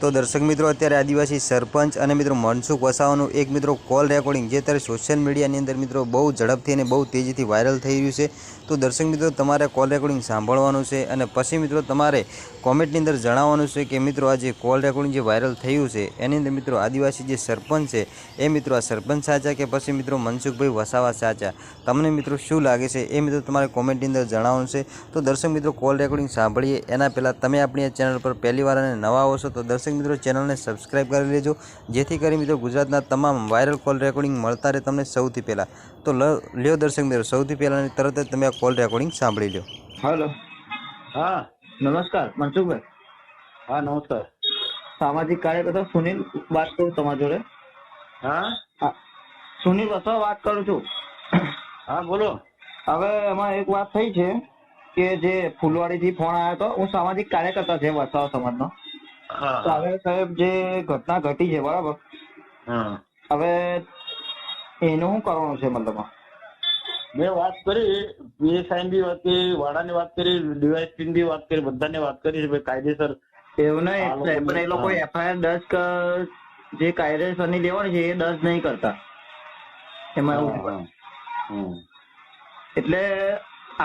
તો દર્શક મિત્રો અત્યારે આદિવાસી સરપંચ અને મિત્રો મનસુખ વસાવાનું એક મિત્રો કોલ રેકોર્ડિંગ જે અત્યારે સોશિયલ મીડિયાની અંદર મિત્રો બહુ ઝડપથી અને બહુ તેજીથી વાયરલ થઈ રહ્યું છે. તો દર્શક મિત્રો તમારે કોલ રેકોર્ડિંગ સાંભળવાનું છે અને પછી મિત્રો તમારે કોમેન્ટની અંદર જણાવવાનું છે કે મિત્રો આ જે કોલ રેકોર્ડિંગ જે વાયરલ થયું છે એની અંદર મિત્રો આદિવાસી જે સરપંચ છે એ મિત્રો આ સરપંચ સાચા કે પછી મિત્રો મનસુખભાઈ વસાવા સાચા, તમને મિત્રો શું લાગે છે એ મિત્રો તમારે કોમેન્ટની અંદર જણાવવાનું છે. તો દર્શક મિત્રો કોલ રેકોર્ડિંગ સાંભળીએ એના પહેલાં તમે આપણી આ ચેનલ પર પહેલી વાર અને નવા આવો છો તો દર્શક મિત્રો ચેનલને સબસ્ક્રાઇબ કરી લેજો, જેથી કરી મિત્રો ગુજરાતના તમામ વાયરલ કોલ રેકોર્ડિંગ મળતા રહે તમને સૌથી પહેલાં. તો લ્યો દર્શક મિત્રો સૌથી પહેલાં તરત જ તમે આ કોલ રેકોર્ડિંગ સાંભળી લો. હેલો. હા નમસ્કાર મનસુખભાઈ. હા નમસ્કાર. સામાજિક કાર્યકર્તા સુનિલ વાત કરું તમારી જોડે. હા સુનિલ વસાવા વાત કરું છું. હા બોલો. હવે એમાં એક વાત થઈ છે કે જે ફૂલવાડી થી ફોન આવ્યો હતો, હું સામાજિક કાર્યકર્તા છે વસાવા સમાજનો. હા તો હવે સાહેબ જે ઘટના ઘટી છે બરાબર, હા હવે એનું શું કરવાનું છે? મતલબ મેં વાત કરી, પીએસઆઈ બી વાત કરી, વાડાની વાત કરી, ડીવાયએસપી બી વાત કરી, બધાને વાત કરી છે ભાઈ કાયદેસર. એવું નહીં પણ એ લોકો એફઆઈઆર દર્જ જે કાયદેસરની લેવાની છે એ દર્જ નહીં કરતા. એમાં એવું એટલે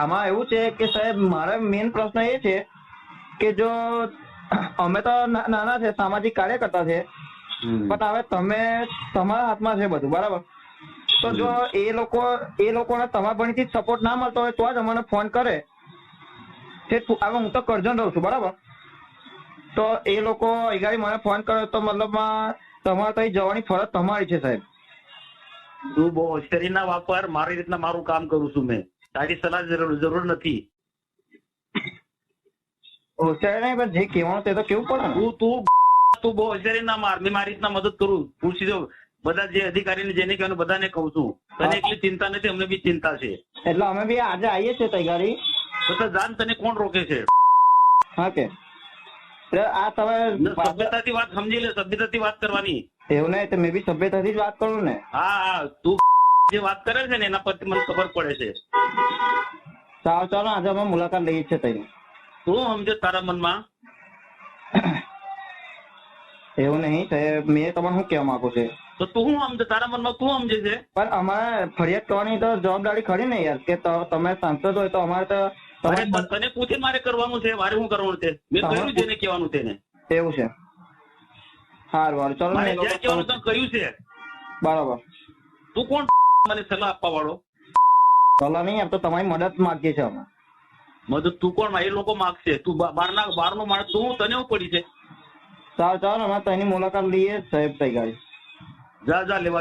આમાં એવું છે કે સાહેબ મારો મેઇન પ્રશ્ન એ છે કે જો અમે તો નાના છે, સામાજિક કાર્યકર્તા છે, પણ હવે તમે તમારા હાથમાં છે બધું બરાબર. તો જો એ લોકોને તમારા ભણીથી સપોર્ટ ના મળતો હોય તો જ અમને ફોન કરે. હવે હું તો કરજણ રહું છું બરાબર, તો એ લોકો અગાડી મને ફોન કરે તો મતલબમાં તમારે ત્યાં જવાની ફરજ તમારી છે સાહેબ. તું બહુ હોશિયારી ના વાપર, મારી રીતના મારું કામ કરું છું મેં, તારી સલાહ જરૂર નથી. હોશિયારી નહીં પણ જે કહેવાનું તે તો કેવું પડે ને. તું બહુ હોશિયારી ના માર, મેં મારી રીતના મદદ કરું. પૂછી દો બધા જે અધિકારીને જેને કહેવાનું બધાને કહું છું. તને એટલી ચિંતા નથી, અમને બી ચિંતા છે. એટલે અમે બી આજે આવીએ છીએ તૈયારી. તો જાન તને કોણ રોકે છે? હા કે આ તમે સભ્યતાથી વાત સમજી લે, સભ્યતાથી વાત કરવાની. એવું નહીં તો મેં બી સભ્યતાથી જ વાત કરું ને. હા તું જે વાત કરે છે ને એના પરથી મને ખબર પડે છે. સારું ચાલો આજે અમે મુલાકાત લઈએ છીએ તઈ. શું સમજે તારા મનમાં? એવું નહીં સાહેબ, મેં તમને શું કહેવા માંગુ છે તો તું શું સમજે? તારા મનમાં તું સમજે છે? પણ અમારે ફરિયાદ કરવાની તો જવાબદારી ખરી ને યાર, કે તમે સાંસદ હોય તો અમારે તો તને પૂછે મારે કરવાનું છે, મારે શું કરવાનું છે? મેં કહ્યું જેને કહેવાનું તેને. એવું છે. સારું ચાલો મારે જ્યાં કહેવાનું તને કહ્યું છે. બરાબર. તું કોણ મને સલાહ આપવા વાળો? સલાહ નહીં આપતો, તમારી મદદ માંગીએ છીએ અમે. મદદ તું કોણ? એ લોકો માગશે. તું બહારનો માણસ, તું તને શું પડી છે? સારું ચાલો અમે તેની મુલાકાત લઈએ સાહેબ તૈયારી. જા લેવા.